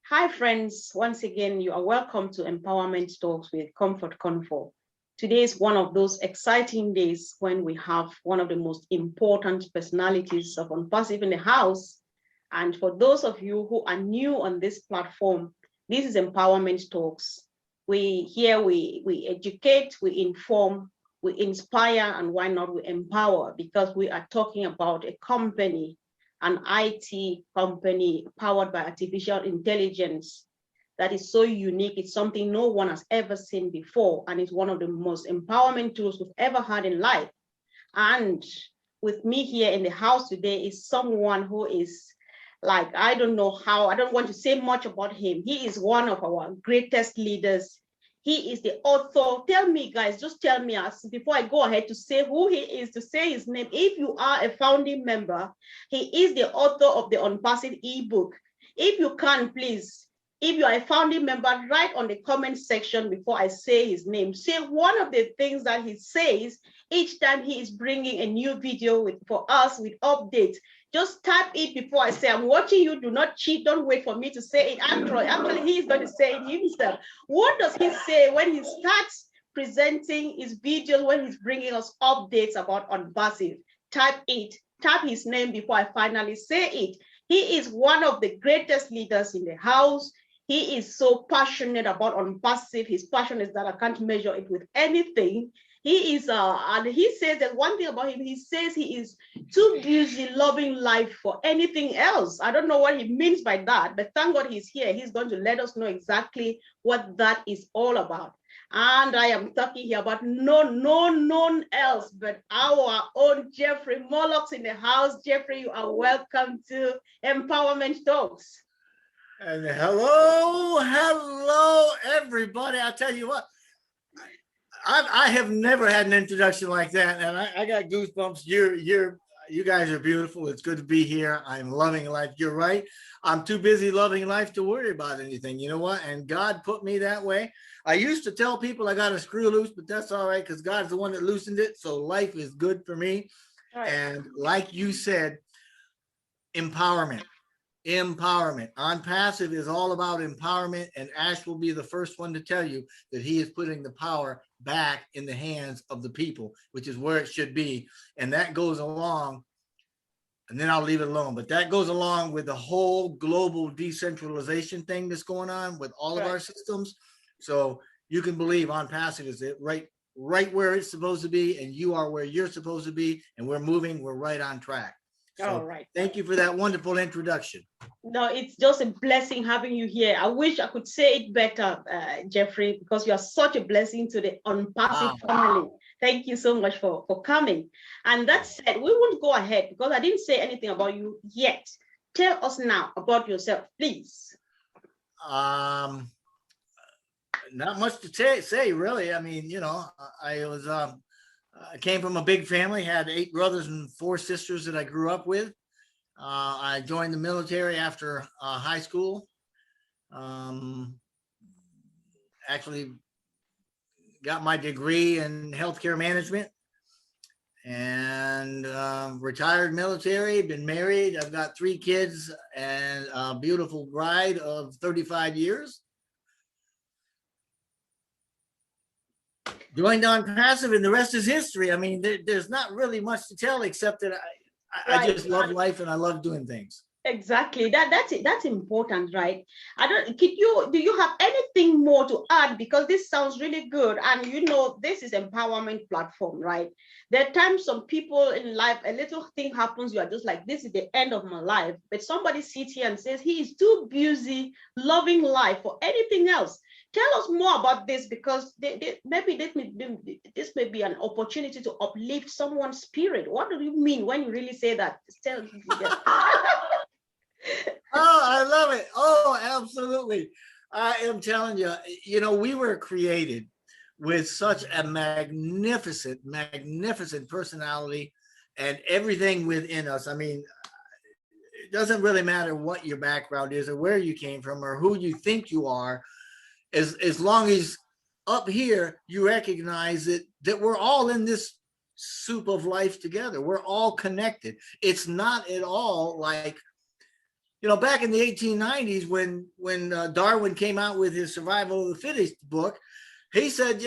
Hi, friends. Once again, you are welcome to Empowerment Talks with Comfort Kondor. Today is one of those exciting days when we have one of the most important personalities of ONPASSIVE in the house. And for those of you who are new on this platform, this is Empowerment Talks. We educate, we inform, we inspire, and why not we empower, because we are talking about a company, an IT company powered by artificial intelligence that is so unique. It's something no one has ever seen before, and it's one of the most empowerment tools we've ever had in life. And with me here in the house today is someone who is like, I don't want to say much about him. He is one of our greatest leaders. He is the author. Tell me, guys, just tell me before I go ahead to say who he is, to say his name. If you are a founding member, he is the author of the ONPASSIVE ebook. If you can, please, if you are a founding member, write on the comment section before I say his name. Say one of the things that he says each time he is bringing a new video for us with updates. Just type it before I say, I'm watching you, do not cheat, don't wait for me to say it. Actually, he is going to say it himself. What does he say when he starts presenting his videos, when he's bringing us updates about ONPASSIVE? Type it, type his name before I finally say it. He is one of the greatest leaders in the house. He is so passionate about ONPASSIVE. His passion is that I can't measure it with anything. He is, and he says that one thing about him, he says he is too busy loving life for anything else. I don't know what he means by that, but thank God he's here. He's going to let us know exactly what that is all about. And I am talking here about none else but our own Jeffrey. Morlock's in the house. Jeffrey, you are welcome to Empowerment Talks. And hello, everybody. I'll tell you what, I have never had an introduction like that, and I got goosebumps. You guys are beautiful. It's good to be here. I'm loving life. You're right. I'm too busy loving life to worry about anything. You know what? And God put me that way. I used to tell people I got a screw loose, but that's all right because God's the one that loosened it. So life is good for me. Right. And like you said, empowerment. ONPASSIVE is all about empowerment, and Ash will be the first one to tell you that he is putting the power back in the hands of the people, which is where it should be. And that goes along, and then I'll leave it alone, but that goes along with the whole global decentralization thing that's going on with all of our systems. So you can believe ONPASSIVE is it right where it's supposed to be, and you are where you're supposed to be, and we're right on track. So all right. Thank you for that wonderful introduction. No, it's just a blessing having you here. I wish I could say it better, Jeffrey, because you are such a blessing to the ONPASSIVE family. Thank you so much for coming. And that said, we won't go ahead because I didn't say anything about you yet. Tell us now about yourself, please. Not much to say, really. I mean, you know, I came from a big family, had 8 brothers and 4 sisters that I grew up with. I joined the military after high school. Actually got my degree in healthcare management and retired military, been married. I've got 3 kids and a beautiful bride of 35 years. Joined ONPASSIVE, and the rest is history. I mean, there's not really much to tell except that I just love life and I love doing things. Exactly. That's important, right? Do you have anything more to add? Because this sounds really good, and you know this is empowerment platform, right? There are times some people in life, a little thing happens, you are just like, this is the end of my life. But somebody sits here and says he is too busy loving life for anything else. Tell us more about this, because maybe this may be an opportunity to uplift someone's spirit. What do you mean when you really say that? Oh, I love it. Oh, absolutely. I am telling you, you know, we were created with such a magnificent personality and everything within us. I mean, it doesn't really matter what your background is or where you came from or who you think you are. As long as up here you recognize that we're all in this soup of life together. We're all connected. It's not at all like back in the 1890s, when Darwin came out with his Survival of the Fittest book, he said,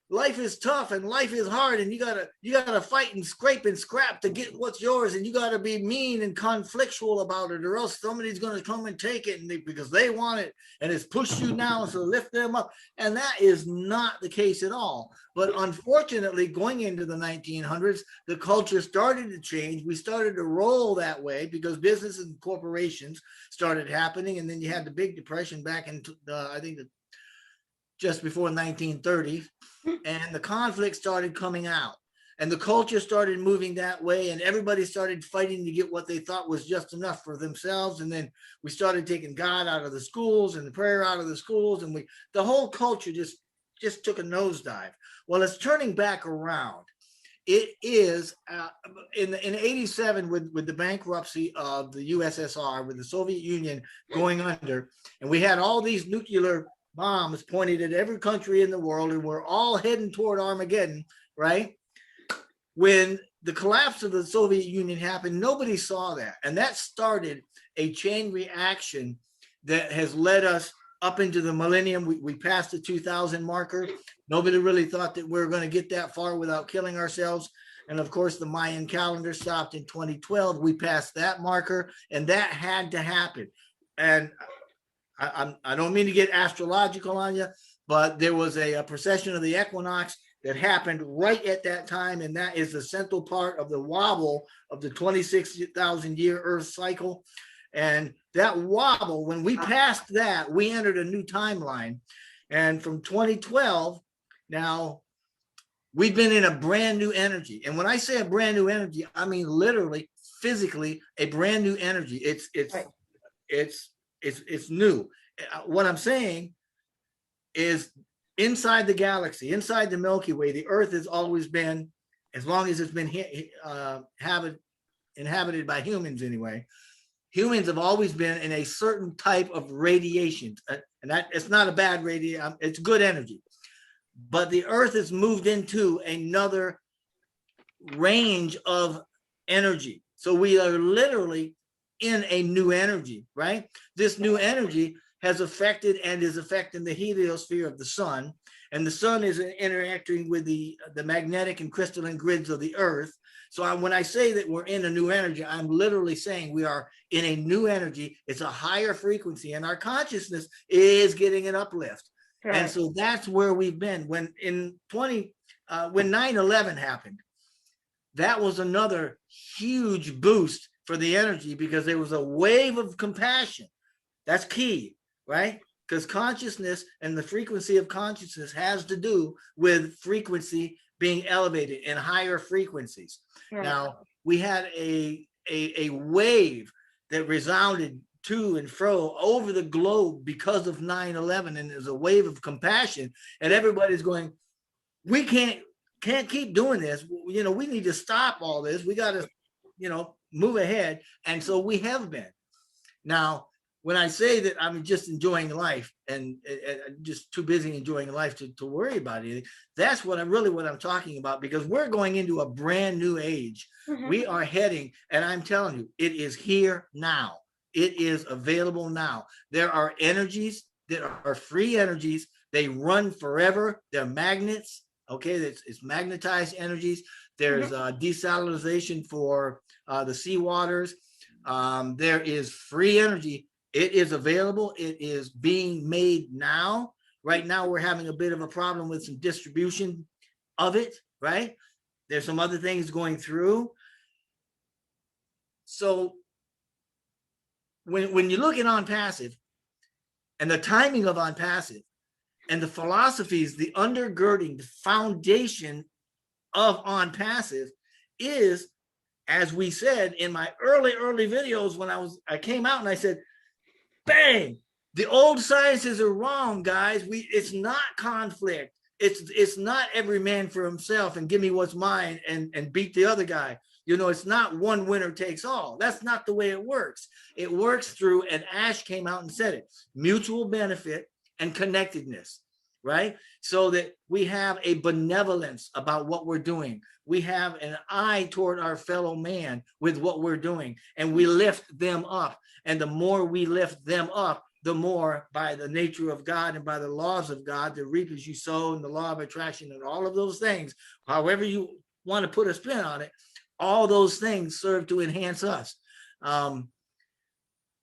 life is tough and life is hard, and you gotta fight and scrape and scrap to get what's yours, and you gotta be mean and conflictual about it, or else somebody's gonna come and take it, because they want it, and it's push you down, so lift them up. And that is not the case at all. But unfortunately, going into the 1900s, the culture started to change. We started to roll that way because business and corporations started happening, and then you had the Big Depression back in I think just before 1930, and the conflict started coming out, and the culture started moving that way, and everybody started fighting to get what they thought was just enough for themselves. And then we started taking God out of the schools and the prayer out of the schools, and the whole culture just took a nosedive. Well, it's turning back around. It is in 87 with the bankruptcy of the USSR, with the Soviet Union going under, and we had all these nuclear bombs pointed at every country in the world, and we're all heading toward Armageddon, right? When the collapse of the Soviet Union happened, nobody saw that. And that started a chain reaction that has led us up into the millennium. We passed the 2000 marker. Nobody really thought that we were going to get that far without killing ourselves. And of course, the Mayan calendar stopped in 2012. We passed that marker, and that had to happen. And I don't mean to get astrological on you, but there was a precession of the equinox that happened right at that time, and that is the central part of the wobble of the 26,000 year Earth cycle. And that wobble, when we passed that, we entered a new timeline. And from 2012, now we've been in a brand new energy. And when I say a brand new energy, I mean literally, physically, a brand new energy. It's new. What I'm saying is, inside the galaxy, inside the Milky Way, the Earth has always been, as long as it's been inhabited by humans anyway, humans have always been in a certain type of radiation. And that it's not a bad radiation, it's good energy. But the Earth has moved into another range of energy. So we are literally in a new energy, right? This new energy has affected and is affecting the heliosphere of the sun, and the sun is interacting with the magnetic and crystalline grids of the Earth. So when I say that we're in a new energy, I'm literally saying we are in a new energy. It's a higher frequency, and our consciousness is getting an uplift. Right. And so that's where we've been. When 9/11 happened, that was another huge boost for the energy, because there was a wave of compassion. That's key, right? Because consciousness and the frequency of consciousness has to do with frequency being elevated in higher frequencies. Yeah. Now, we had a wave that resounded to and fro over the globe because of 9/11, and there's a wave of compassion, and everybody's going, we can't keep doing this. We need to stop all this. We got to, move ahead. And so we have been. Now, when I say that I'm just enjoying life and just too busy enjoying life to worry about anything, that's what I'm talking about, because we're going into a brand new age. Mm-hmm. We are heading, and I'm telling you, it is here now. It is available now. There are energies that are free energies. They run forever. They're magnets. Okay, it's magnetized energies. There's desalination for the seawaters. There is free energy. It is available. It is being made now. Right now, we're having a bit of a problem with some distribution of it, right? There's some other things going through. So when you look at ONPASSIVE and the timing of ONPASSIVE and the philosophies, the undergirding, the foundation of ONPASSIVE is, as we said in my early videos, when I came out and I said, bang, the old sciences are wrong, guys. It's not conflict. It's not every man for himself and give me what's mine and beat the other guy. It's not one winner takes all. That's not the way it works. It works through, and Ash came out and said it, mutual benefit and connectedness, right? So that we have a benevolence about what we're doing. We have an eye toward our fellow man with what we're doing, and we lift them up. And the more we lift them up, the more, by the nature of God and by the laws of God, the reap as you sow and the law of attraction and all of those things, however you want to put a spin on it, all those things serve to enhance us.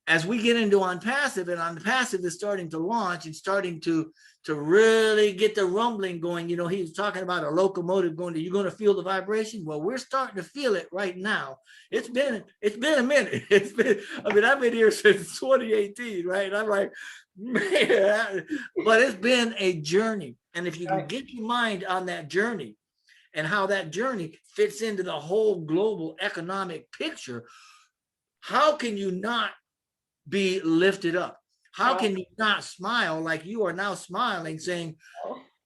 As we get into ONPASSIVE, and ONPASSIVE is starting to launch and starting to really get the rumbling going. You know, he was talking about a locomotive going to, you're going to feel the vibration. Well, we're starting to feel it right now. It's been a minute. I've been here since 2018, right? And I'm like, man, but it's been a journey. And if you can get your mind on that journey and how that journey fits into the whole global economic picture, how can you not be lifted up? How can you not smile like you are now smiling, saying,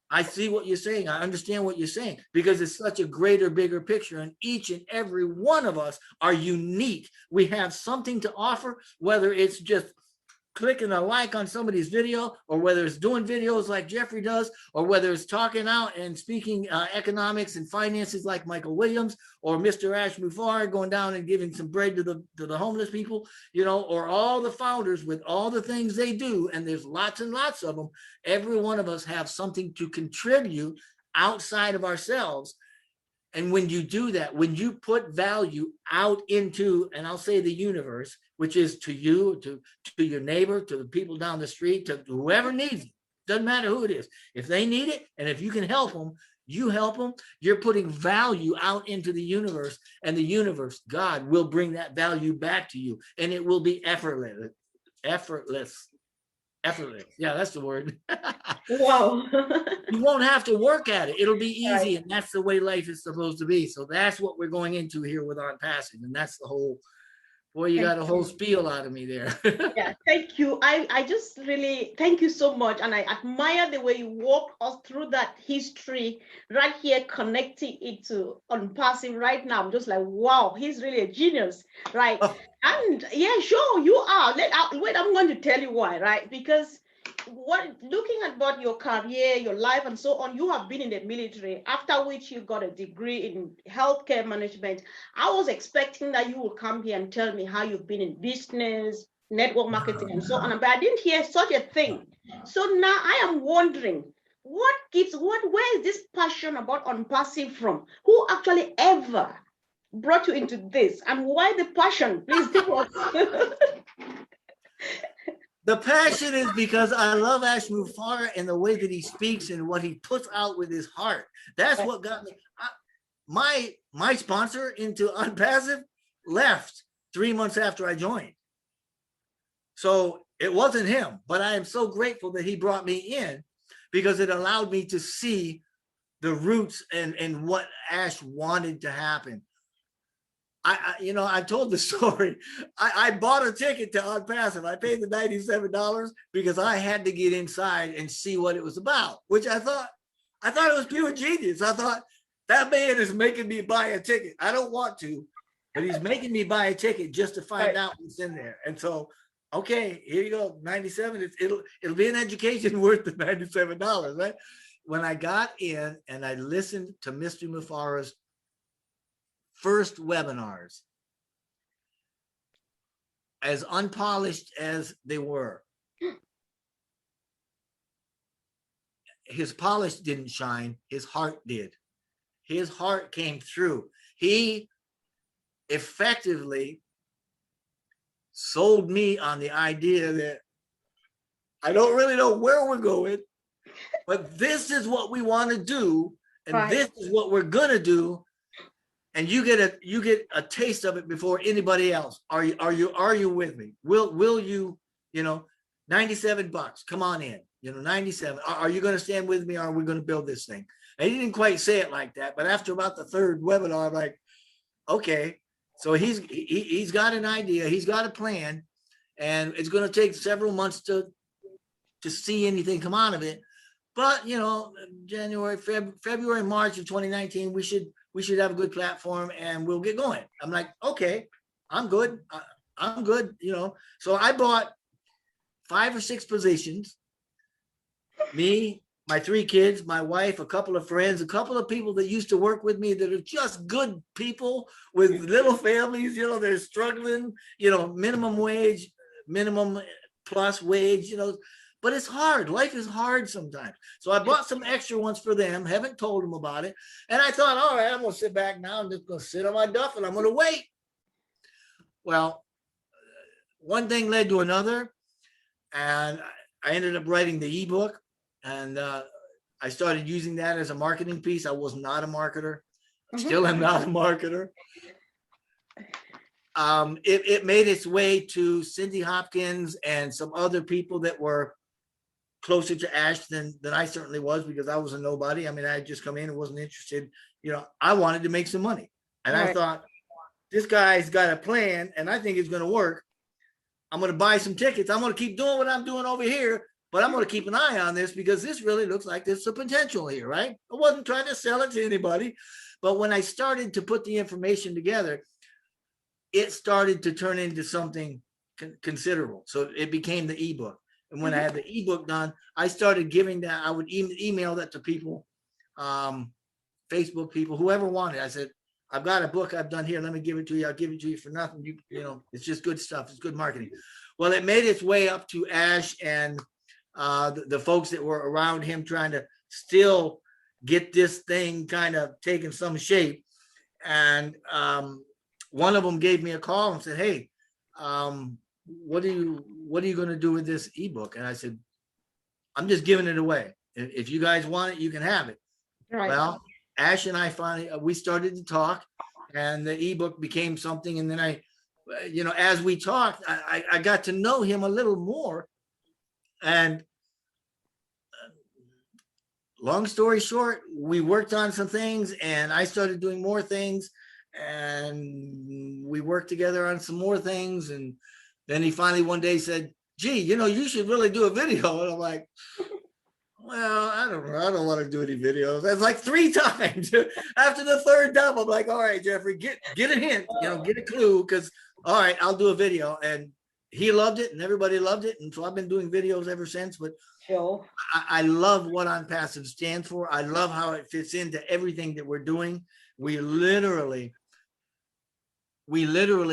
I see what you're saying, I understand what you're saying, because it's such a greater, bigger picture, and each and every one of us are unique. We have something to offer, whether it's just clicking a like on somebody's video, or whether it's doing videos like Jeffrey does, or whether it's talking out and speaking economics and finances like Michael Williams, or Mr. Ash Mufar going down and giving some bread to the homeless people, you know, or all the founders with all the things they do, and there's lots and lots of them. Every one of us have something to contribute outside of ourselves. And when you do that, when you put value out into, and I'll say the universe, which is to you, to your neighbor, to the people down the street, to whoever needs it, doesn't matter who it is. If they need it, and if you can help them, you help them. You're putting value out into the universe, and the universe, God, will bring that value back to you, and it will be effortless. Yeah, that's the word. Wow. You won't have to work at it. It'll be easy, and that's the way life is supposed to be. So that's what we're going into here with ONPASSIVE, and that's the whole. Boy, you got a whole spiel out of me there. Yeah, thank you. I just really thank you so much, and I admire the way you walk us through that history right here, connecting it to ONPASSIVE right now. I'm just like, wow, he's really a genius, right? Oh. And yeah, sure, you are. Wait, I'm going to tell you why, right? Because looking at about your career, your life, and so on, you have been in the military, after which you got a degree in healthcare management. I was expecting that you would come here and tell me how you've been in business, network marketing, and so on, but I didn't hear such a thing. So now I am wondering, where is this passion about ONPASSIVE from? Who actually ever brought you into this, and why the passion? Please tell us. The passion is because I love Ash Mufar and the way that he speaks and what he puts out with his heart. That's what got me. My sponsor into ONPASSIVE left 3 months after I joined. So it wasn't him, but I am so grateful that he brought me in, because it allowed me to see the roots and what Ash wanted to happen. I told the story. I bought a ticket to ONPASSIVE. I paid the $97 because I had to get inside and see what it was about, which I thought it was pure genius. I thought, that man is making me buy a ticket. I don't want to, but he's making me buy a ticket just to find out what's in there. And so, okay, here you go, 97. It'll be an education worth the $97, right? When I got in and I listened to Mr. Mufar's first webinars, as unpolished as they were, his polish didn't shine, his heart did. His heart came through. He effectively sold me on the idea that I don't really know where we're going, but this is what we want to do, and this is what we're gonna do. And you get a taste of it before anybody else. Are you with me? Will you, $97, come on in, 97. Are you going to stand with me? Or are we going to build this thing? And he didn't quite say it like that, but after about the third webinar, I'm like, okay, so he's got an idea, he's got a plan, and it's going to take several months to see anything come out of it. But January, February, March of 2019, we should have a good platform and we'll get going. I'm like, okay, I'm good. I'm good. So I bought 5 or 6 positions. Me, my 3 kids, my wife, a couple of friends, a couple of people that used to work with me that are just good people with little families, you know, they're struggling, you know, minimum wage, minimum plus wage, you know, but it's hard. Life is hard sometimes. So I bought some extra ones for them, haven't told them about it. And I thought, all right, I'm going to sit back now. I'm just going to sit on my duff and I'm going to wait. Well, one thing led to another. And I ended up writing the ebook. And I started using that as a marketing piece. I was not a marketer. Still am not a marketer. It made its way to Cindy Hopkins and some other people that were closer to Ash than I certainly was, because I was a nobody. I mean, I had just come in and wasn't interested. You know, I wanted to make some money. And I thought, this guy's got a plan and I think it's going to work. I'm going to buy some tickets. I'm going to keep doing what I'm doing over here. But I'm going to keep an eye on this because this really looks like there's some potential here, right? I wasn't trying to sell it to anybody. But when I started to put the information together, it started to turn into something considerable. So it became the ebook. And when I had the ebook done, I started giving that. I would email that to people, Facebook people, whoever wanted. I said, I've got a book I've done here. Let me give it to you. I'll give it to you for nothing. You know, it's just good stuff. It's good marketing. Well, it made its way up to Ash and the folks that were around him, trying to still get this thing kind of taking some shape. And one of them gave me a call and said, hey, what are you going to do with this ebook? And I said, I'm just giving it away. If you guys want it, you can have it. Right. Well, Ash and I finally, we started to talk, and the ebook became something. And then I, you know, as we talked, I got to know him a little more. And long story short, we worked on some things and I started doing more things, and we worked together on some more things. And then he finally one day said, gee, you know, you should really do a video. And I'm like, well, I don't know. I don't want to do any videos. That's like 3 times. After the 3rd time, I'm like, all right, Jeffrey, get a hint, you know, get a clue. Because, all right, I'll do a video. And he loved it and everybody loved it. And so I've been doing videos ever since. But sure. I love what ONPASSIVE stands for. I love how it fits into everything that we're doing. We literally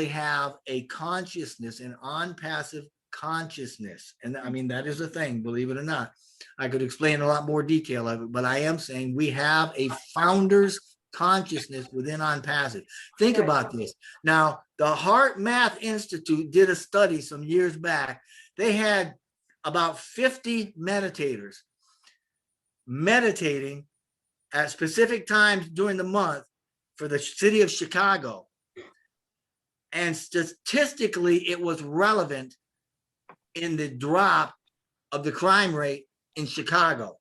have a consciousness, an ONPASSIVE consciousness. And I mean, that is a thing, believe it or not. I could explain a lot more detail of it, but I am saying we have a founder's consciousness within ONPASSIVE. Think about this. Now, the Heart Math Institute did a study some years back. They had about 50 meditators meditating at specific times during the month for the city of Chicago. And statistically, it was relevant in the drop of the crime rate in Chicago.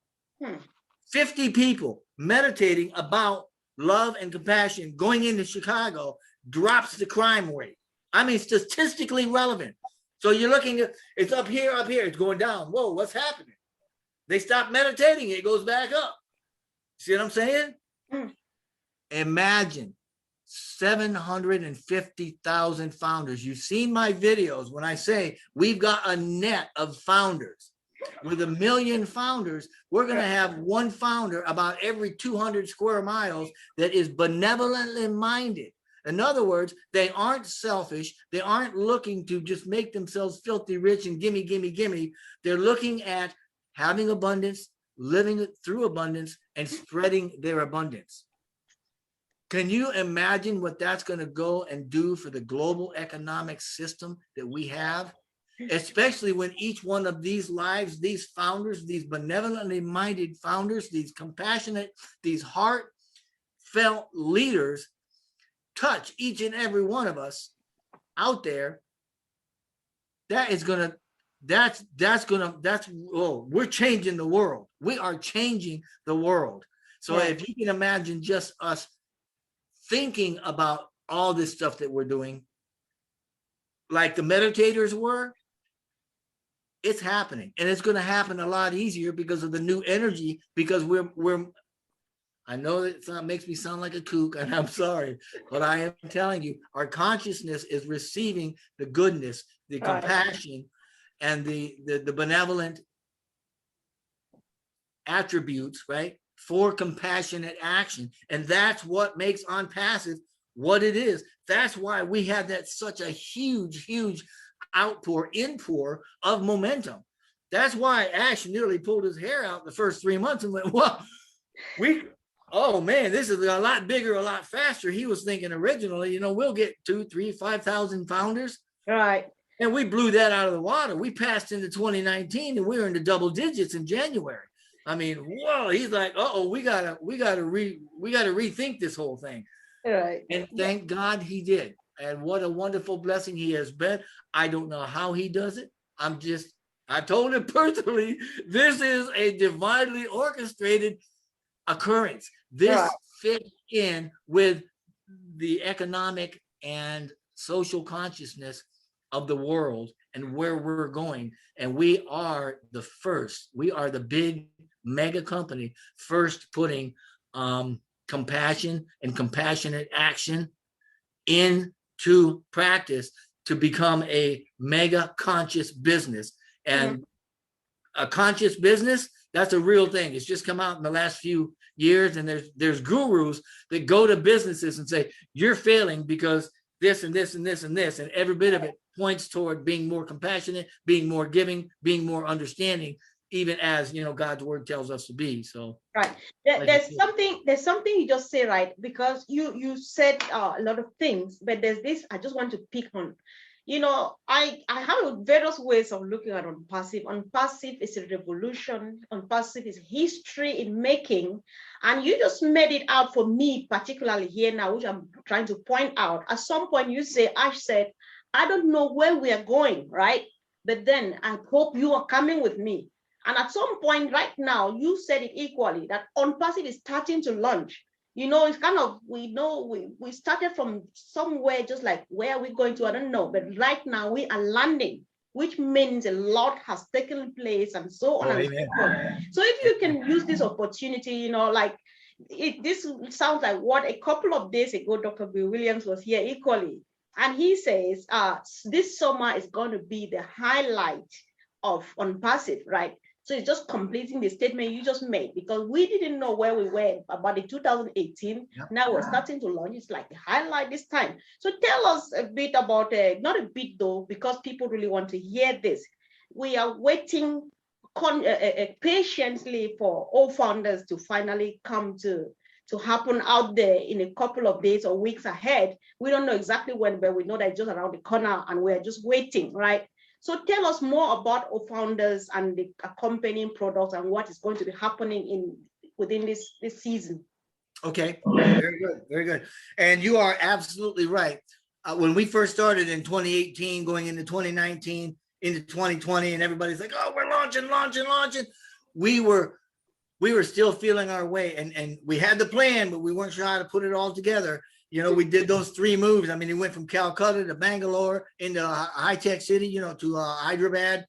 50 people meditating about love and compassion going into Chicago drops the crime rate. I mean, statistically relevant. So you're looking at, it's up here, it's going down. Whoa, what's happening? They stop meditating, it goes back up. See what I'm saying? Imagine 750,000 founders. You've seen my videos when I say we've got a net of founders. With 1 million founders, we're going to have one founder about every 200 square miles that is benevolently minded. In other words, they aren't selfish. They aren't looking to just make themselves filthy rich and gimme, gimme, gimme. They're looking at having abundance, living through abundance, and spreading their abundance. Can you imagine what that's going to go and do for the global economic system that we have? Especially when each one of these lives, these founders, these benevolently minded founders, these compassionate, these heartfelt leaders touch each and every one of us out there. We're changing the world. We are changing the world. So if you can imagine just us thinking about all this stuff that we're doing, like the meditators were, it's happening, and it's going to happen a lot easier because of the new energy, because I know that makes me sound like a kook, and I'm sorry, but I am telling you, our consciousness is receiving the goodness, the compassion, and the benevolent attributes, right, for compassionate action. And that's what makes ONPASSIVE what it is. That's why we had that such a huge inpour of momentum. That's why Ash nearly pulled his hair out the first 3 months and went, well, oh man, this is a lot bigger, a lot faster. He was thinking originally, we'll get 2, 3, 5,000 founders. Right. And we blew that out of the water. We passed into 2019 and we were into double digits in January. I mean, whoa, he's like, we gotta rethink this whole thing. Right. And thank God he did. And what a wonderful blessing he has been. I don't know how he does it. I told him personally, this is a divinely orchestrated occurrence. This fits in with the economic and social consciousness of the world and where we're going. And we are the first. We are the big mega company first putting compassion and compassionate action into practice to become a mega conscious business. And a conscious business, that's a real thing. It's just come out in the last few years, and there's gurus that go to businesses and say, you're failing because this and this and this and this, and every bit of it points toward being more compassionate, being more giving, being more understanding, even as God's word tells us to be. So right, there's something you just say, right, because you said a lot of things, but there's this I just want to pick on. I have various ways of looking at ONPASSIVE. ONPASSIVE is a revolution. ONPASSIVE is history in making. And you just made it out for me, particularly here now, which I'm trying to point out. At some point, Ash said, I don't know where we are going, right? But then I hope you are coming with me. And at some point right now, you said it equally, that ONPASSIVE is starting to launch. It's kind of, we started from somewhere, just like, where are we going to? I don't know. But right now we are landing, which means a lot has taken place and so on and so forth. So if you can use this opportunity, this sounds like what a couple of days ago, Dr. Bill Williams was here equally. And he says, this summer is going to be the highlight of ONPASSIVE, right? So it's just completing the statement you just made, because we didn't know where we were about in 2018. Yep. Now we're starting to launch. It's like the highlight this time. So tell us a bit about, not a bit though, because people really want to hear this. We are waiting patiently for all founders to finally come to happen out there in a couple of days or weeks ahead. We don't know exactly when, but we know that it's just around the corner and we're just waiting, right? So tell us more about our founders and the accompanying products and what is going to be happening within this season. Okay, very good, very good. And you are absolutely right. When we first started in 2018, going into 2019, into 2020, and everybody's like, oh, we're launching. We were still feeling our way, and we had the plan, but we weren't sure how to put it all together. We did those 3 moves. I mean, it went from Calcutta to Bangalore into a high-tech city, to Hyderabad.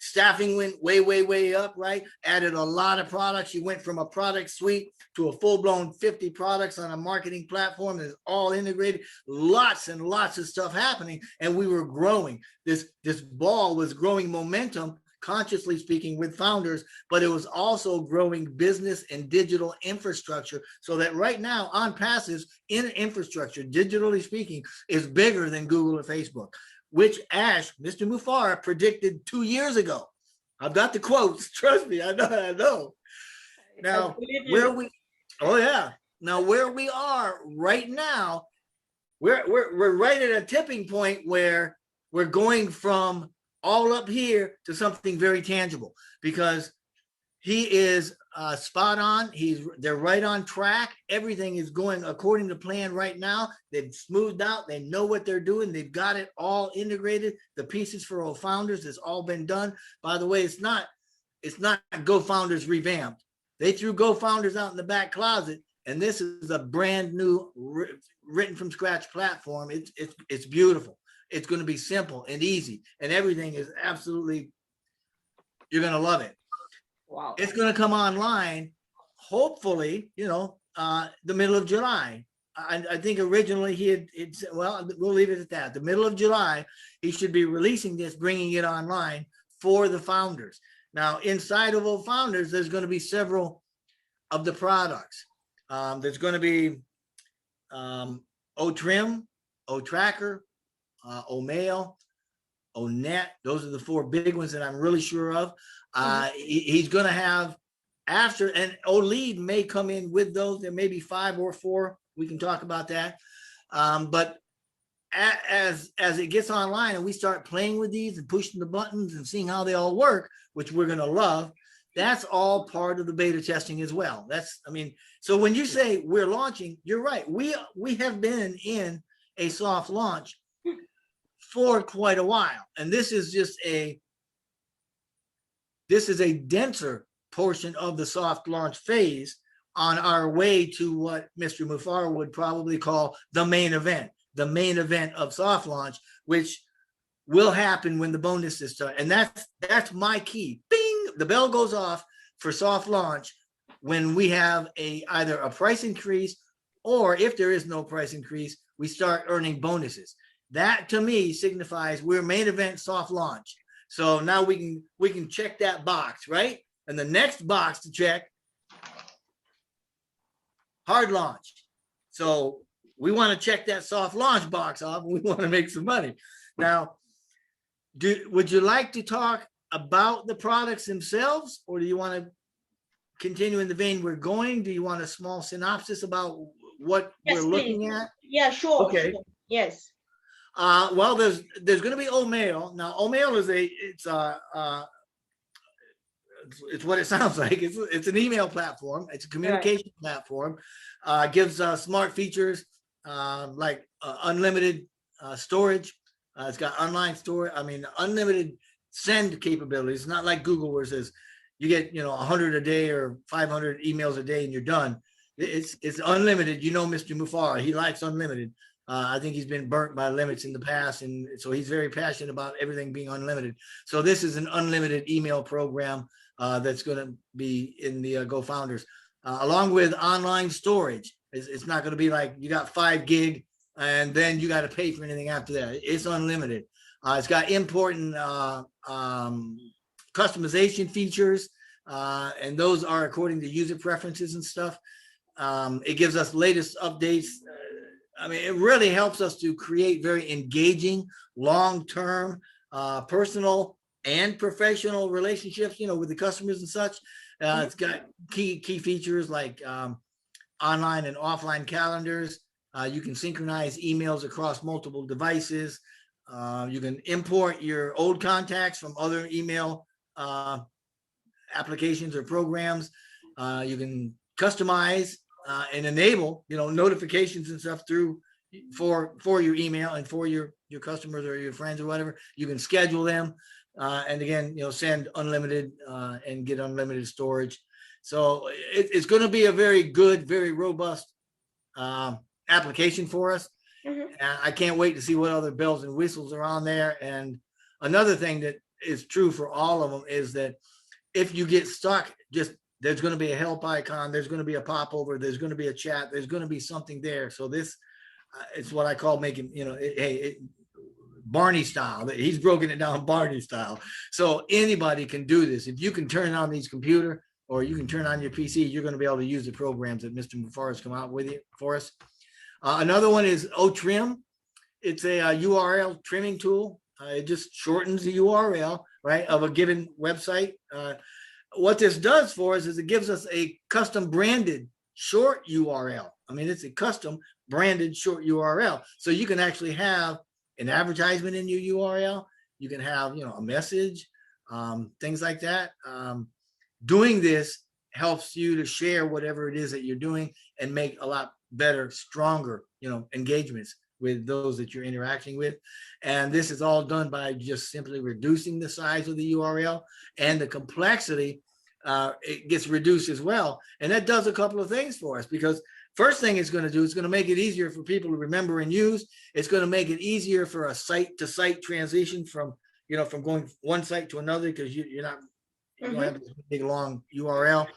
Staffing went way up, right? Added a lot of products. You went from a product suite to a full-blown 50 products on a marketing platform that's all integrated. Lots and lots of stuff happening, and we were growing. This ball was growing momentum, consciously speaking, with founders, but it was also growing business and digital infrastructure, so that right now ONPASSIVE's in infrastructure, digitally speaking, is bigger than Google or Facebook, which Ash, Mr. Mufara, predicted 2 years ago. I've got the quotes. Trust me, I know. Now, where we are right now, we're right at a tipping point where we're going from all up here to something very tangible, because he is spot on. They're right on track. Everything is going according to plan right now. They've smoothed out. They know what they're doing. They've got it all integrated. The pieces for all founders has all been done. By the way, it's not Go Founders revamped. They threw Go Founders out in the back closet, and this is a brand new written from scratch platform. It's beautiful. It's going to be simple and easy, and everything is absolutely, you're going to love it. Wow. It's going to come online, hopefully, the middle of July. I think originally we'll leave it at that. The middle of July, he should be releasing this, bringing it online for the founders. Now, inside of Old Founders, there's going to be several of the products. There's going to be O-Trim, O-Tracker, O-Mail, O-Net. Those are the 4 big ones that I'm really sure of. He's going to have after, and O-Lead may come in with those. There may be 5 or 4. We can talk about that. But as it gets online and we start playing with these and pushing the buttons and seeing how they all work, which we're going to love, that's all part of the beta testing as well. So when you say we're launching, you're right. We have been in a soft launch for quite a while. And this is just a denser portion of the soft launch phase on our way to what Mr. Mufar would probably call the main event of soft launch, which will happen when the bonuses start. And that's my key. Bing, the bell goes off for soft launch when we have either a price increase, or if there is no price increase, we start earning bonuses. That to me signifies we're main event soft launch. So now we can check that box, right? And the next box to check, hard launch. So we want to check that soft launch box off, and we want to make some money. Now, would you like to talk about the products themselves, or do you want to continue in the vein we're going? Do you want a small synopsis about what we're looking at? Yeah, sure. Okay. Sure. Yes. Well, there's going to be O-Mail. Now, O-Mail is it's what it sounds like. It's an email platform. It's a communication platform. Gives smart features like unlimited storage. It's got online storage. Unlimited send capabilities. It's not like Google where it says you get 100 a day or 500 emails a day and you're done. It's unlimited. Mr. Mufar, he likes unlimited. I think he's been burnt by limits in the past, and so he's very passionate about everything being unlimited. So this is an unlimited email program that's going to be in the Go Founders, along with online storage. It's not going to be like you got 5 gig and then you got to pay for anything after that. It's unlimited. It's got important customization features, and those are according to user preferences and stuff. It gives us latest updates. It really helps us to create very engaging, long-term, personal and professional relationships, with the customers and such. It's got key features like online and offline calendars. You can synchronize emails across multiple devices. You can import your old contacts from other email applications or programs. You can customize and enable, notifications and stuff for your email and for your customers or your friends or whatever. You can schedule them, and again, send unlimited and get unlimited storage. So it's going to be a very good, very robust application for us. And I can't wait to see what other bells and whistles are on there. And another thing that is true for all of them is that if you get stuck, there's going to be a help icon. There's going to be a popover. There's going to be a chat. There's going to be something there. So this, it's what I call making, Barney style. He's broken it down Barney style. So anybody can do this. If you can turn on these computer or you can turn on your PC, you're going to be able to use the programs that Mr. Mufar has come out with for us. Another one is O-Trim. It's a URL trimming tool. It just shortens the URL, right, of a given website. What this does for us is it gives us a custom branded short URL. It's a custom branded short URL. So you can actually have an advertisement in your URL. You can have, a message, things like that. Doing this helps you to share whatever it is that you're doing and make a lot better, stronger, engagements with those that you're interacting with. And this is all done by just simply reducing the size of the URL, and the complexity it gets reduced as well. And that does a couple of things for us, because first thing it's going to do is going to make it easier for people to remember and use. It's going to make it easier for a site to site transition from going one site to another, because you don't have this big long URL,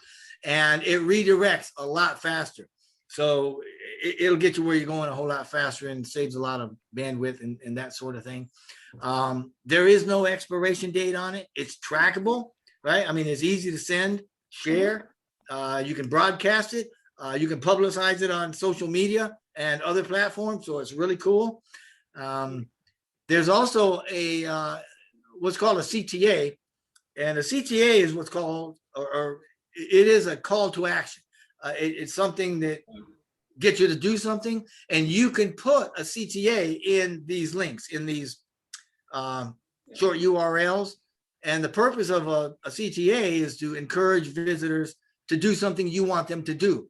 and it redirects a lot faster. So it'll get you where you're going a whole lot faster and saves a lot of bandwidth and that sort of thing. There is no expiration date on it. It's trackable, right? I mean, it's easy to send, share. You can broadcast it. You can publicize it on social media and other platforms. So it's really cool. There's also a what's called a CTA, and a CTA is what's called, or it is a call to action. It's something that gets you to do something, and you can put a CTA in these links, in these short URLs. And the purpose of a CTA is to encourage visitors to do something you want them to do.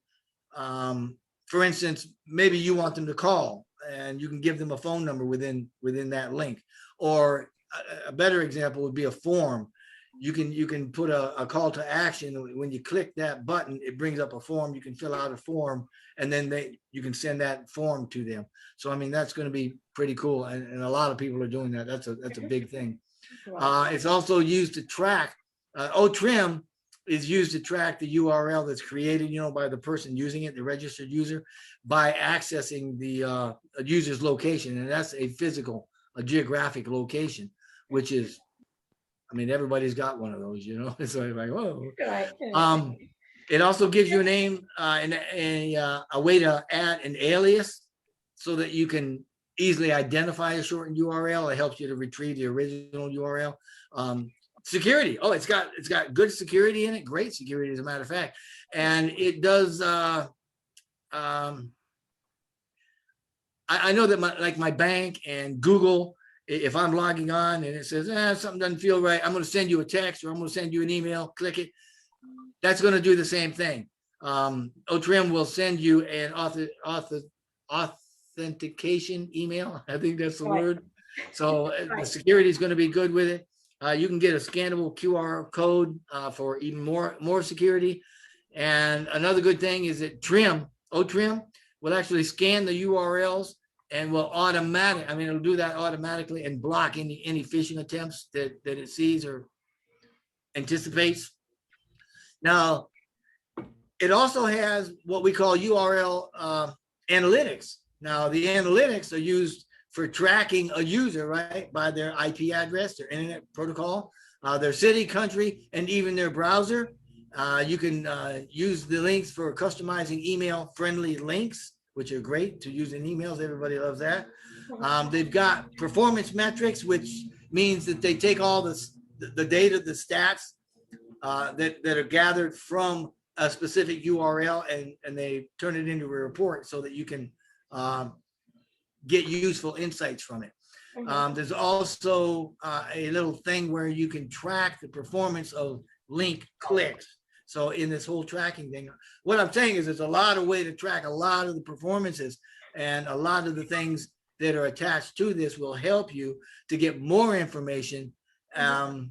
For instance, maybe you want them to call, and you can give them a phone number within that link. Or a better example would be a form. You can put a call to action. When you click that button, it brings up a form. You can fill out a form, and then you can send that form to them. So I mean, that's going to be pretty cool, and a lot of people are doing that. That's a big thing. It's also used to track. OTrim is used to track the URL that's created, by the person using it, the registered user, by accessing the user's location, and that's a geographic location, which is, I mean, everybody's got one of those, So it's like, whoa. Right. It also gives you a name and a way to add an alias so that you can easily identify a shortened URL. It helps you to retrieve the original URL. Security. Oh, it's got good security in it. Great security, as a matter of fact. And it does. I know that my bank and Google, if I'm logging on and it says something doesn't feel right, I'm going to send you a text or I'm going to send you an email. Click it. That's going to do the same thing. OTrim will send you an authentication email. I think that's the word. So the security is going to be good with it. You can get a scannable QR code for even more security. And another good thing is that OTrim will actually scan the URLs and will it'll do that automatically and block any phishing attempts that it sees or anticipates. Now, it also has what we call URL analytics. Now, the analytics are used for tracking a user, right, by their IP address, their internet protocol, their city, country, and even their browser. You can use the links for customizing email-friendly links, which are great to use in emails. Everybody loves that. They've got performance metrics, which means that they take all the data, the stats that are gathered from a specific URL, and they turn it into a report so that you can get useful insights from it. There's also a little thing where you can track the performance of link clicks. So in this whole tracking thing, what I'm saying is there's a lot of way to track a lot of the performances, and a lot of the things that are attached to this will help you to get more information and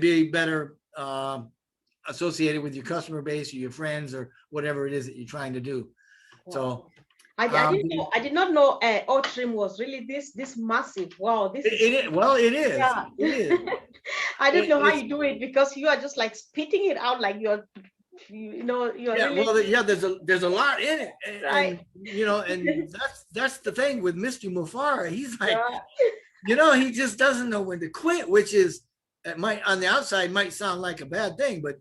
be better associated with your customer base or your friends or whatever it is that you're trying to do. Wow. So I did not know OTrim was really this massive. Wow, this is. Well, it is. Yeah. It is. I don't know how you do it, because you are just like spitting it out like you're yeah, really. Well, yeah, there's a lot in it, right? And that's the thing with Mr. Mufara. He's like, he just doesn't know when to quit, which is on the outside might sound like a bad thing, but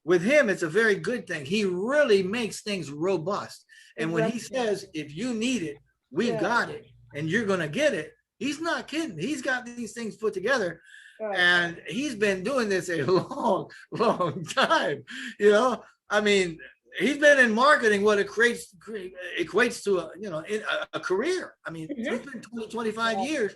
with him, it's a very good thing. He really makes things robust. And when he says, if you need it, we've got it, and you're going to get it, he's not kidding. He's got these things put together, and he's been doing this a long, long time. I mean, he's been in marketing what equates to a career. I mean, it's been 25 years,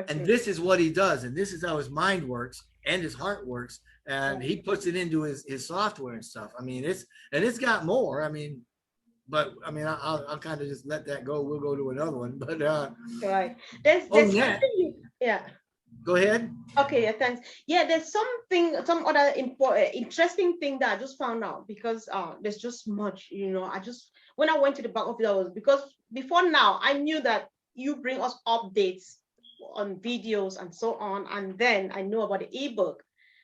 and this is what he does, and this is how his mind works and his heart works, and he puts it into his software and stuff. I mean, it's got more. I mean, but I mean, I'll kind of just let that go. We'll go to another one. But right, there's yeah. Go ahead. Okay, yeah, thanks. Yeah, there's some other interesting thing that I just found out, because there's just much, when I went to the back office, because before now I knew that you bring us updates on videos and so on, and then I know about the ebook,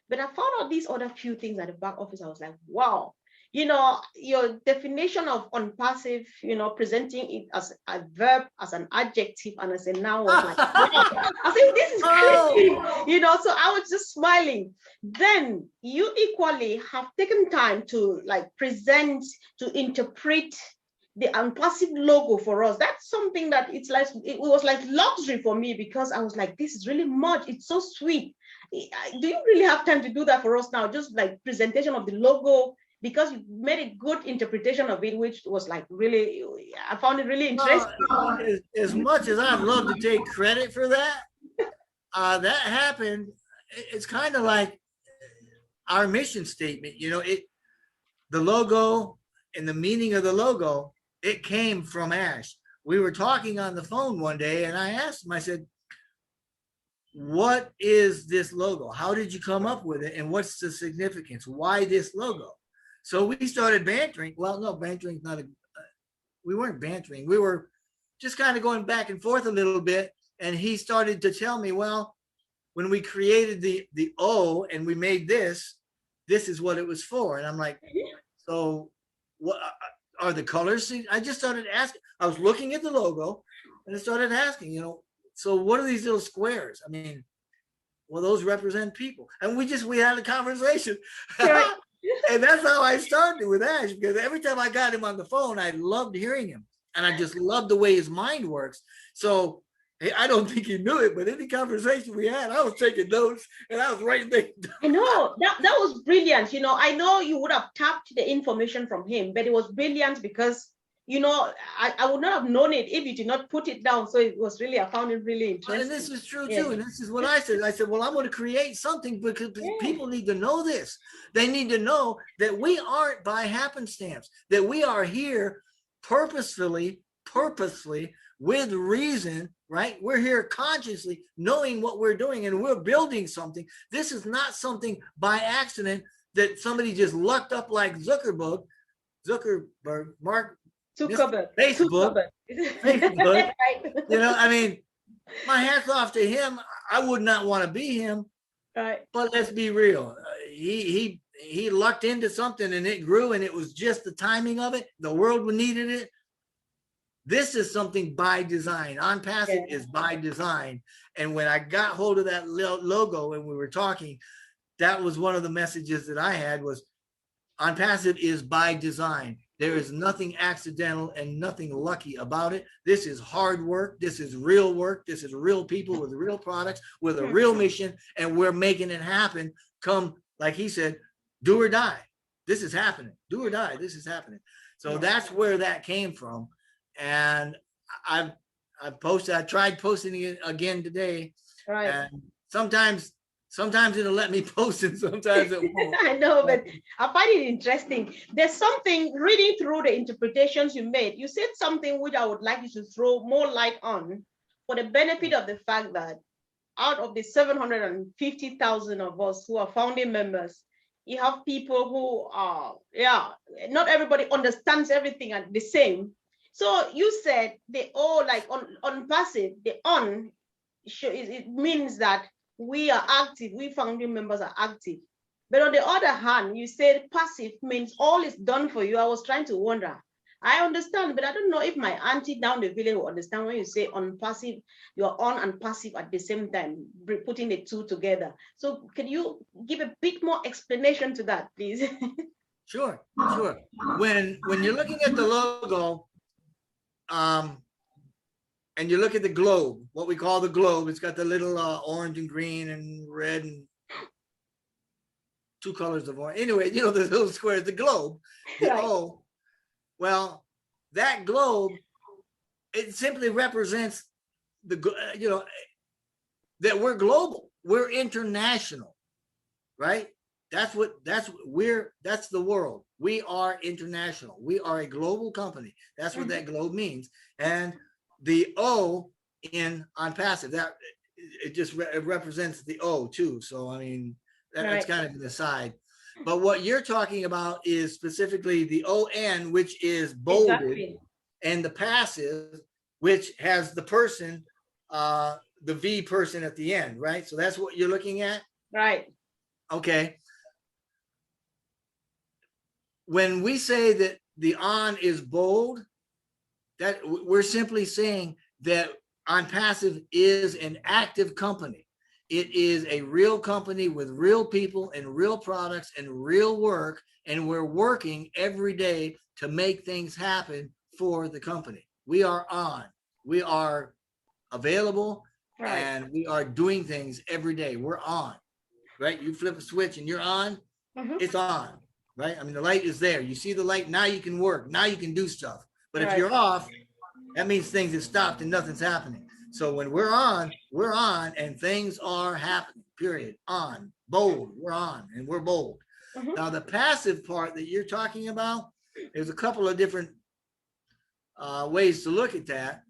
but I found out these other few things at the back office. I was like, wow, your definition of unpassive, presenting it as a verb, as an adjective, and as a noun was like, wow. I said, this is crazy, so I was just smiling. Then you equally have taken time to like present, to interpret the unpassive logo for us. That's something that it was like luxury for me, because I was like, this is really much. It's so sweet. Do you really have time to do that for us now? Just like presentation of the logo, because you made a good interpretation of it, which was like really, I found it really interesting. As much as I'd love to take credit for that, that happened. It's kind of like our mission statement, the logo and the meaning of the logo, it came from Ash. We were talking on the phone one day, and I asked him, I said, what is this logo? How did you come up with it? And what's the significance? Why this logo? So we started bantering. Well, no, bantering's not we weren't bantering. We were just kind of going back and forth a little bit. And he started to tell me, well, when we created the O and we made this is what it was for. And I'm like, so what are the colors? I just started asking. I was looking at the logo and I started asking, so what are these little squares? I mean, well, those represent people. And we had a conversation. Right. And that's how I started with Ash, because every time I got him on the phone, I loved hearing him. And I just loved the way his mind works. So I don't think he knew it, but any conversation we had, I was taking notes and I was writing things down. I know, that was brilliant. I know you would have tapped the information from him, but it was brilliant because I would not have known it if you did not put it down. So it was really, I found it really interesting. And this is true too. And this is what I said. I said, well, I'm going to create something because people need to know this. They need to know that we aren't by happenstance, that we are here purposefully, with reason, right? We're here consciously knowing what we're doing, and we're building something. This is not something by accident that somebody just lucked up like Zuckerberg, Mark Zuckerberg. Facebook. I mean, my hat's off to him. I would not want to be him. Right. But let's be real. He lucked into something and it grew, and it was just the timing of it. The world needed it. This is something by design. ONPASSIVE is by design. And when I got hold of that logo and we were talking, that was one of the messages that I had was ONPASSIVE is by design. There is nothing accidental and nothing lucky about it. This is hard work. This is real work. This is real people with real products, with a real mission, and we're making it happen. Come, like he said, do or die. This is happening. Do or die. This is happening. So that's where that came from. And I tried posting it again today. Right. And sometimes it'll let me post it, sometimes it won't. I know, but I find it interesting. There's something, reading through the interpretations you made, you said something which I would like you to throw more light on, for the benefit of the fact that out of the 750,000 of us who are founding members, you have people who are, not everybody understands everything at the same. So you said they all like on passive, the on, it means that we are active, we founding members are active. But on the other hand, you said passive means all is done for you. I was trying to wonder. I understand, but I don't know if my auntie down the village will understand when you say on passive, you're on and passive at the same time, putting the two together. So can you give a bit more explanation to that, please? Sure. When you're looking at the logo, and you look at the globe, what we call the globe, it's got the little orange and green and red and two colors of orange. Anyway, the little squares, the globe, the right. O. Well, that globe, it simply represents that we're global, we're international, right? That's the world. We are international. We are a global company. That's what that globe means. And the O in ONPASSIVE, that it just represents the O too. So I mean, that's kind of an aside. But what you're talking about is specifically the ON, which is bolded, and the passive, which has the person, the V person at the end, right? So that's what you're looking at, right? Okay. when we say that the on is bold, that we're simply saying that ONPASSIVE is an active company. It is a real company with real people and real products and real work, and we're working every day to make things happen for the company. We are on. We are available, Right. and we are doing things every day. We're on, right? You flip a switch and you're on, it's on, right? I mean, the light is there. You see the light, now you can work, now you can do stuff. But if you're off, that means things have stopped and nothing's happening. So when we're on and things are happening, period. On, bold, we're on and we're bold. Now, the passive part that you're talking about, there's a couple of different ways to look at that.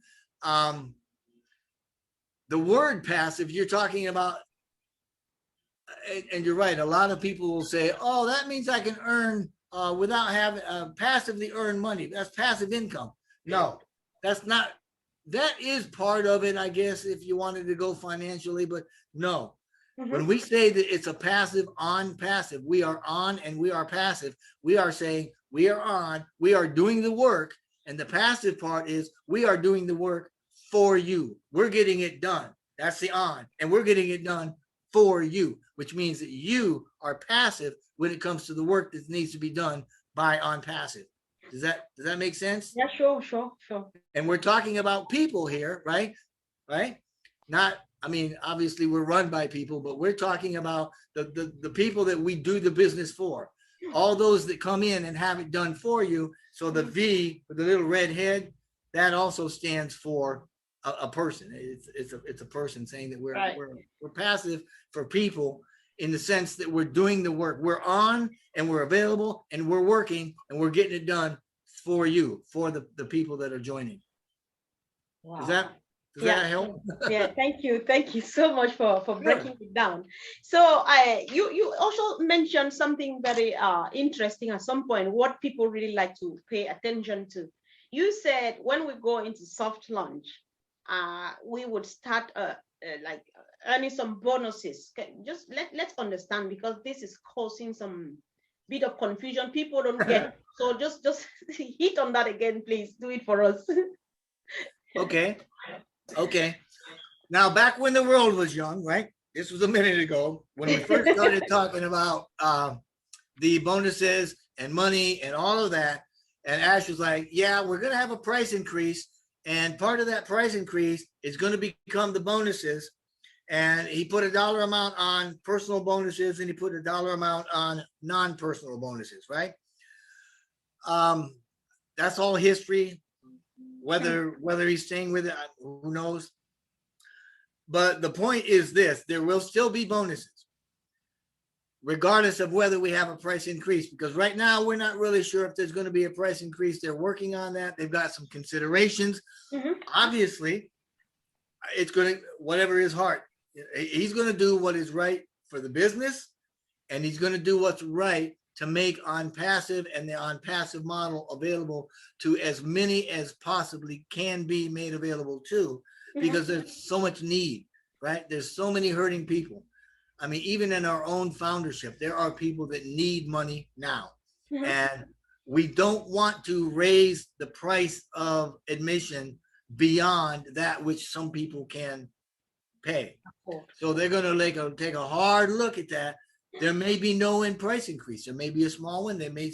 The word passive you're talking about, and you're right, a lot of people will say, oh, that means I can earn without having passively earn money. That's passive income. No, that's not. That is part of it, I guess, if you wanted to go financially, but no. When we say that it's a passive on passive, we are on and we are passive. We are saying we are on, we are doing the work. And the passive part is we are doing the work for you. We're getting it done. That's the on. And we're getting it done for you, which means that you are passive when it comes to the work that needs to be done by ONPASSIVE. Does that make sense? Yeah, sure. And we're talking about people here, right? Right? Not, I mean, obviously we're run by people, but we're talking about the people that we do the business for. All those that come in and have it done for you. So the V with the little red head, that also stands for a person. It's a person saying that we're passive for people in the sense that we're doing the work. We're on and we're available and we're working and we're getting it done for you, for the people that are joining. Wow. Does that help? Yeah, thank you so much for breaking it down. So you also mentioned something very interesting at some point, what people really like to pay attention to. You said when we go into soft launch, we would start like earning some bonuses. Just let's understand, because this is causing some bit of confusion. People don't get it. So just hit on that again, please. Do it for us. Okay. Now, back when the world was young, right? This was a minute ago when we first started talking about the bonuses and money and all of that. And Ash was like, yeah, we're going to have a price increase. And part of that price increase is going to become the bonuses. And he put a dollar amount on personal bonuses and he put a dollar amount on non-personal bonuses, right? That's all history. Whether he's staying with it, who knows? But the point is this: there will still be bonuses, regardless of whether we have a price increase. Because right now we're not really sure if there's going to be a price increase. They're working on that. They've got some considerations. Obviously, it's going to whatever his heart. He's going to do what is right for the business, and he's going to do what's right to make ONPASSIVE and the ONPASSIVE model available to as many as possibly can be made available to, because there's so much need, right? There's so many hurting people. I mean, even in our own foundership, there are people that need money now. And we don't want to raise the price of admission beyond that which some people can pay. So they're going to take a hard look at that. There may be no price increase. There may be a small one. They may,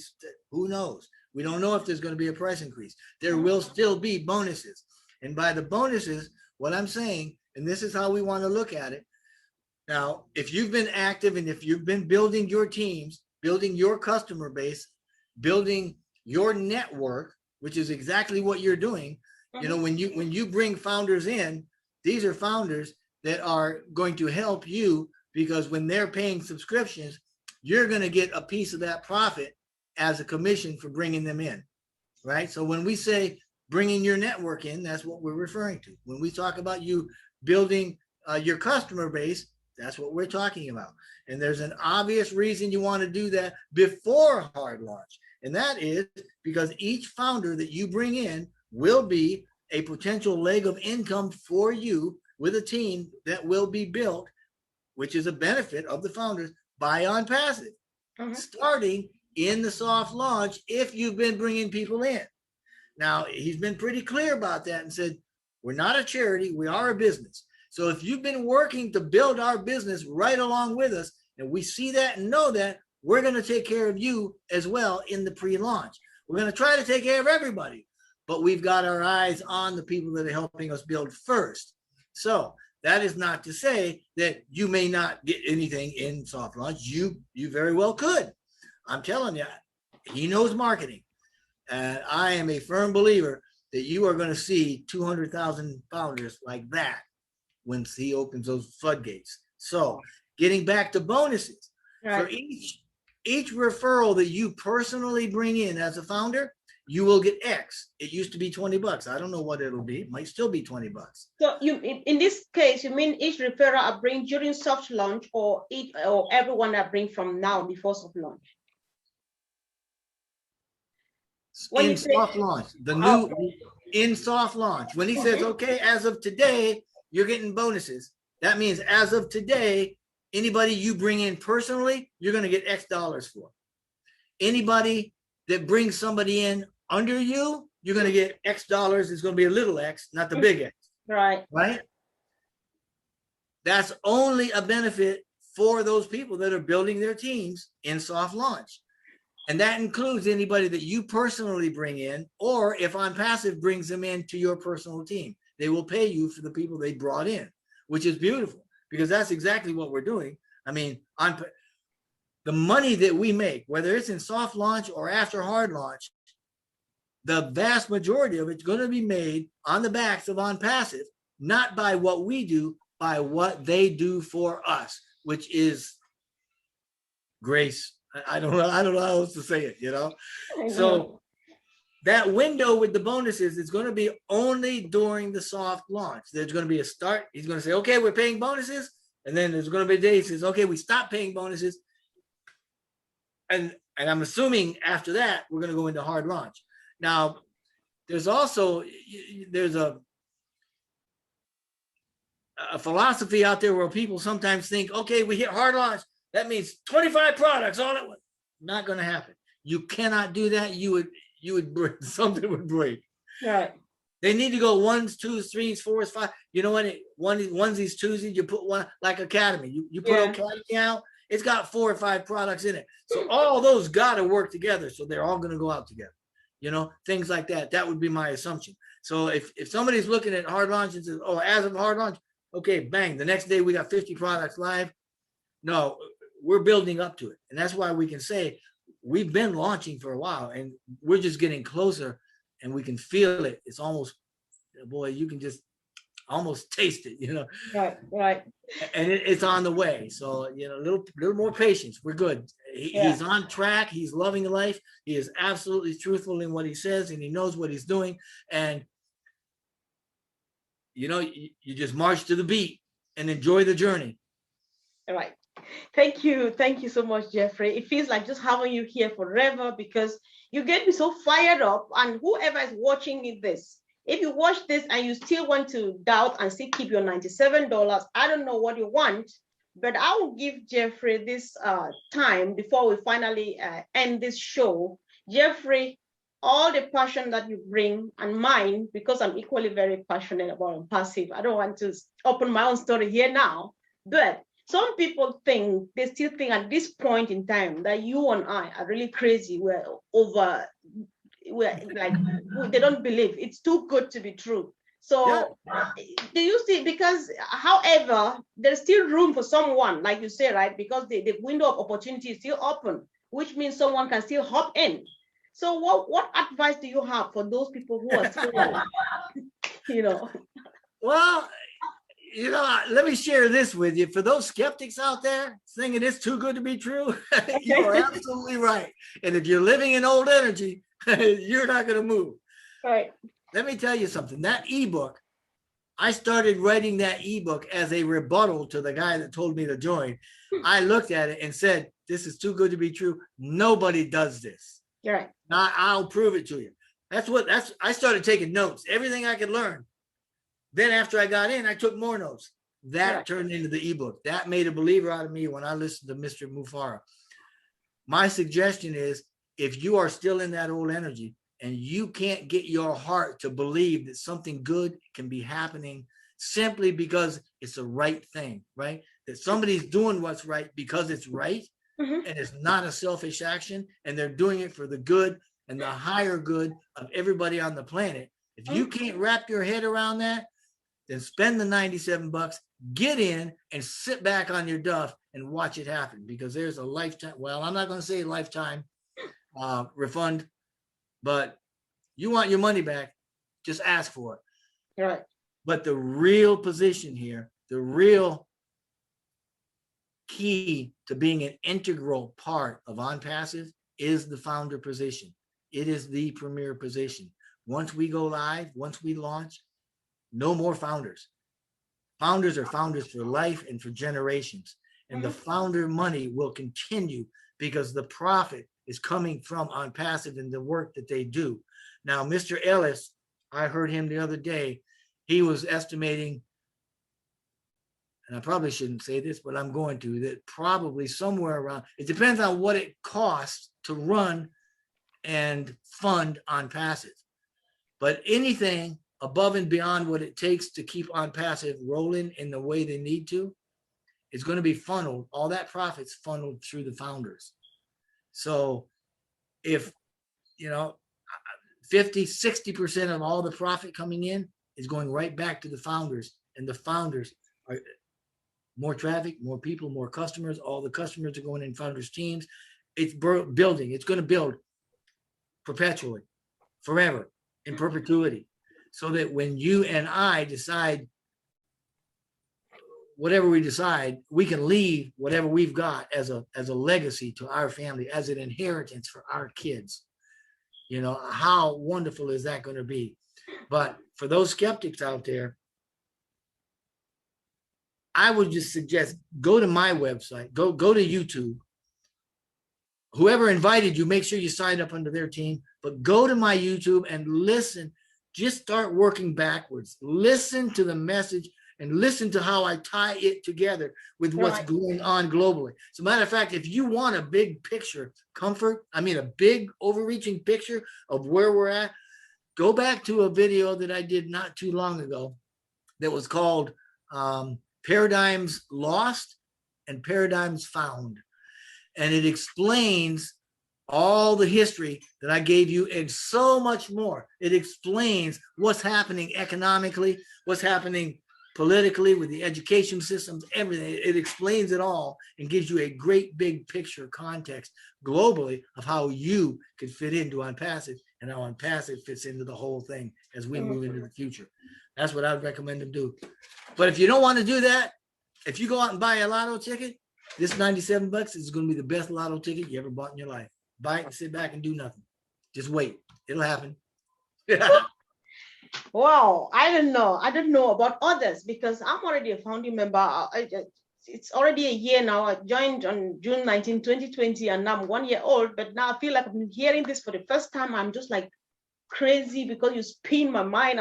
who knows? We don't know if there's going to be a price increase. There will still be bonuses. And by the bonuses, what I'm saying, and this is how we want to look at it. Now, if you've been active and if you've been building your teams, building your customer base, building your network, which is exactly what you're doing. You know, when you bring founders in, these are founders that are going to help you, because when they're paying subscriptions, you're going to get a piece of that profit as a commission for bringing them in, right? So when we say bringing your network in, that's what we're referring to. When we talk about you building your customer base, that's what we're talking about. And there's an obvious reason you want to do that before hard launch. And that is because each founder that you bring in will be a potential leg of income for you with a team that will be built, which is a benefit of the founders by ONPASSIVE, starting in the soft launch if you've been bringing people in. Now, he's been pretty clear about that and said, we're not a charity, we are a business. So if you've been working to build our business right along with us, and we see that and know that, we're going to take care of you as well in the pre-launch. We're going to try to take care of everybody, but we've got our eyes on the people that are helping us build first. So that is not to say that you may not get anything in soft launch. You very well could. I'm telling you, he knows marketing. And I am a firm believer that you are going to see 200,000 founders like that once he opens those floodgates. So getting back to bonuses, right. For each referral that you personally bring in as a founder, you will get X. It used to be $20. I don't know what it'll be. It might still be $20. So you, in this case, you mean each referral I bring during soft launch, or everyone I bring from now before soft launch? When in soft launch, the new in soft launch, when he says, okay, as of today, you're getting bonuses. That means as of today, anybody you bring in personally, you're going to get X dollars for. Anybody that brings somebody in under you, you're going to get X dollars. It's going to be a little X, not the big X. Right. Right. That's only a benefit for those people that are building their teams in soft launch. And that includes anybody that you personally bring in, or if ONPASSIVE brings them into your personal team, they will pay you for the people they brought in, which is beautiful because that's exactly what we're doing. I mean, the money that we make, whether it's in soft launch or after hard launch, the vast majority of it's going to be made on the backs of ONPASSIVE, not by what we do, by what they do for us, which is grace. I don't know how else to say it, you know? So that window with the bonuses is going to be only during the soft launch. There's going to be a start. He's going to say, okay, we're paying bonuses. And then there's going to be a day he says, okay, we stop paying bonuses. And I'm assuming after that, we're going to go into hard launch. Now, there's also, there's a philosophy out there where people sometimes think, okay, we hit hard launch. That means 25 products all at once. Not going to happen. You cannot do that. You would break. Something would break. Right. They need to go 1s, 2s, 3s, 4s, 5. You know what? Onesies, twosies. You put one like Academy. You put Academy out. It's got 4 or 5 products in it. So all those got to work together. So they're all going to go out together. You know, things like that. That would be my assumption. So if somebody's looking at hard launch and says, oh, as of hard launch, okay, bang. The next day we got 50 products live. No. We're building up to it. And that's why we can say we've been launching for a while and we're just getting closer and we can feel it. It's almost, boy, you can just almost taste it, you know? Right, right. And it's on the way. So, you know, a little more patience. We're good. He's on track. He's loving life. He is absolutely truthful in what he says and he knows what he's doing. And, you know, you just march to the beat and enjoy the journey. All right. Thank you so much, Jeffrey. It feels like just having you here forever because you get me so fired up. And whoever is watching this, if you watch this and you still want to doubt and still keep your $97, I don't know what you want, but I will give Jeffrey this time before we finally end this show. Jeffrey, all the passion that you bring and mine, because I'm equally very passionate about ONPASSIVE. I don't want to open my own story here now, but some people think, they still think at this point in time that you and I are really crazy. We're like, they don't believe. It's too good to be true. So do you see, because however, there's still room for someone, like you say, right? Because the window of opportunity is still open, which means someone can still hop in. So what advice do you have for those people who are still, you know? Well, you know, let me share this with you. For those skeptics out there thinking it's too good to be true, you're absolutely right. And if you're living in old energy, you're not going to move. Right. Let me tell you something. That ebook, I started writing that ebook as a rebuttal to the guy that told me to join. I looked at it and said, this is too good to be true. Nobody does this. You're right. I'll prove it to you. I started taking notes, everything I could learn. Then after I got in, I took more notes. That turned into the ebook. That made a believer out of me when I listened to Mr. Mufara. my suggestion is, if you are still in that old energy and you can't get your heart to believe that something good can be happening simply because it's the right thing, right? That somebody's doing what's right because it's right, and it's not a selfish action, and they're doing it for the good and the higher good of everybody on the planet. If you can't wrap your head around that, then spend the $97, get in and sit back on your duff and watch it happen, because there's a lifetime, well, I'm not going to say lifetime refund, but you want your money back, just ask for it. Right. But the real position here, the real key to being an integral part of ONPASSIVE is the founder position. It is the premier position. Once we go live, once we launch, no more founders. Founders are founders for life and for generations. And the founder money will continue because the profit is coming from ONPASSIVE and the work that they do. Now, Mr. Ellis, I heard him the other day, he was estimating, and I probably shouldn't say this, but I'm going to, that probably somewhere around, it depends on what it costs to run and fund ONPASSIVE. But anything above and beyond what it takes to keep ONPASSIVE rolling in the way they need to, is going to be funneled, all that profit's funneled through the founders. So if, 50, 60% of all the profit coming in is going right back to the founders, and the founders are more traffic, more people, more customers, all the customers are going in founders teams. It's building, it's going to build perpetually, forever, in perpetuity, so that when you and I decide whatever we decide, we can leave whatever we've got as a legacy to our family, as an inheritance for our kids. How wonderful is that going to be? But for those skeptics out there, I would just suggest, go to my website, go to YouTube. Whoever invited you, make sure you sign up under their team, but go to my YouTube and listen. Just start working backwards. Listen to the message and listen to how I tie it together with what's going on globally. As a matter of fact, if you want a big picture, a big overreaching picture of where we're at, go back to a video that I did not too long ago that was called Paradigms Lost and Paradigms Found. And it explains all the history that I gave you and so much more. It explains what's happening economically, what's happening politically with the education systems, everything. It explains it all and gives you a great big picture context globally of how you could fit into ONPASSIVE and how ONPASSIVE fits into the whole thing as we move into the future. That's what I would recommend them do. But if you don't want to do that, if you go out and buy a lotto ticket, this $97 is going to be the best lotto ticket you ever bought in your life. Buy it and sit back and do nothing. Just wait. It'll happen. Wow, I don't know about others, because I'm already a founding member. It's already a year now. I joined on June 19, 2020, and now I'm 1 year old. But now I feel like I'm hearing this for the first time. I'm just like crazy because you spin my mind.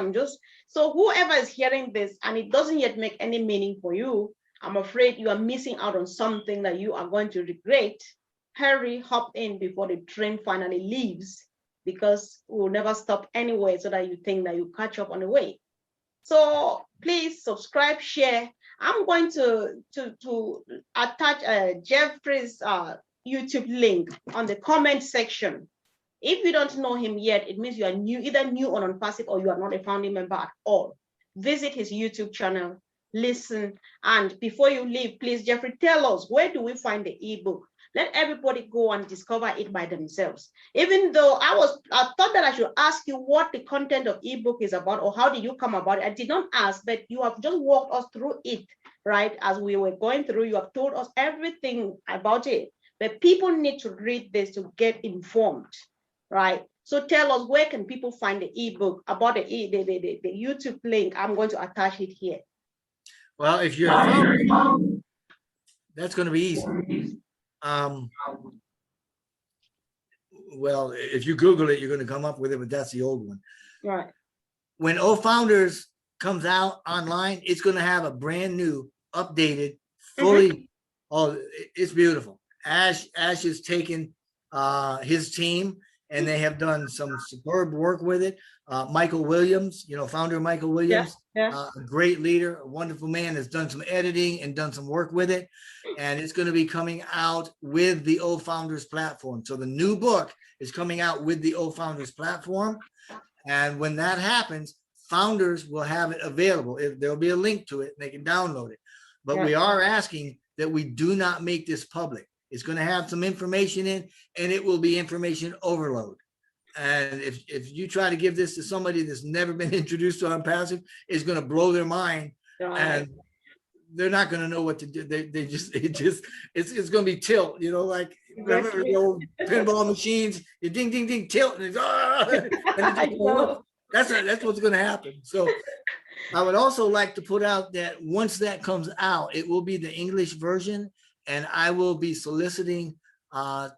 So whoever is hearing this and it doesn't yet make any meaning for you, I'm afraid you are missing out on something that you are going to regret. Hurry, hop in before the train finally leaves, because we'll never stop anywhere, so that you think that you catch up on the way. So please subscribe, share. I'm going to attach Jeffrey's YouTube link on the comment section. If you don't know him yet, it means you are new, either new on ONPASSIVE or you are not a founding member at all. Visit his YouTube channel, listen, and before you leave, please, Jeffrey, tell us, where do we find the ebook? Let everybody go and discover it by themselves. Even though I thought that I should ask you what the content of ebook is about, or how did you come about it. I did not ask, but you have just walked us through it, right? As we were going through, you have told us everything about it. But people need to read this to get informed, right? So tell us, where can people find the ebook about the YouTube link? I'm going to attach it here. Well, if you're a founder, that's going to be easy. Well, if you Google it, you're going to come up with it, but that's the old one. Right. When Founders comes out online, it's going to have a brand new, updated, fully, it's beautiful. Ash has taken his team, and they have done some superb work with it. Michael Williams, founder Michael Williams, Yeah. a great leader, a wonderful man, has done some editing and done some work with it. And it's going to be coming out with the O Founders platform. So the new book is coming out with the O Founders platform. And when that happens, founders will have it available. There'll be a link to it and they can download it. But we are asking that we do not make this public. It's going to have some information in, and it will be information overload. And if you try to give this to somebody that's never been introduced to ONPASSIVE, it's going to blow their mind, and they're not going to know what to do. It's going to be tilt, like remember the old pinball machines, you ding, ding, ding, tilt, and that's what's going to happen. So I would also like to put out that once that comes out, it will be the English version, and I will be soliciting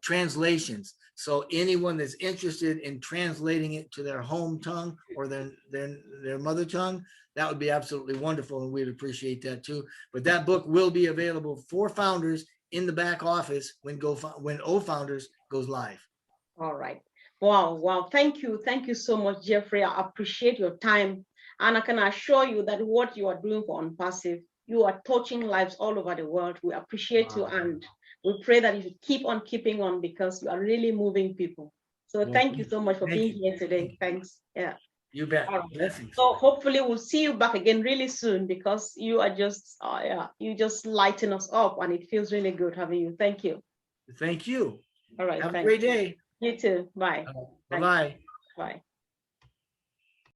translations. So anyone that's interested in translating it to their home tongue or their mother tongue, that would be absolutely wonderful, and we'd appreciate that too. But that book will be available for founders in the back office when O Founders goes live. All right. Wow. Thank you so much, Jeffrey. I appreciate your time, and I can assure you that what you are doing for ONPASSIVE, you are touching lives all over the world. We appreciate you, and we pray that you keep on keeping on, because you are really moving people. So thank you so much for being here today. Thanks. Yeah. You bet. Right. So hopefully we'll see you back again really soon, because you are just, you just lighten us up, and it feels really good having you. Thank you. Thank you. All right. Have a great day. You too. Bye. Bye-bye. Bye.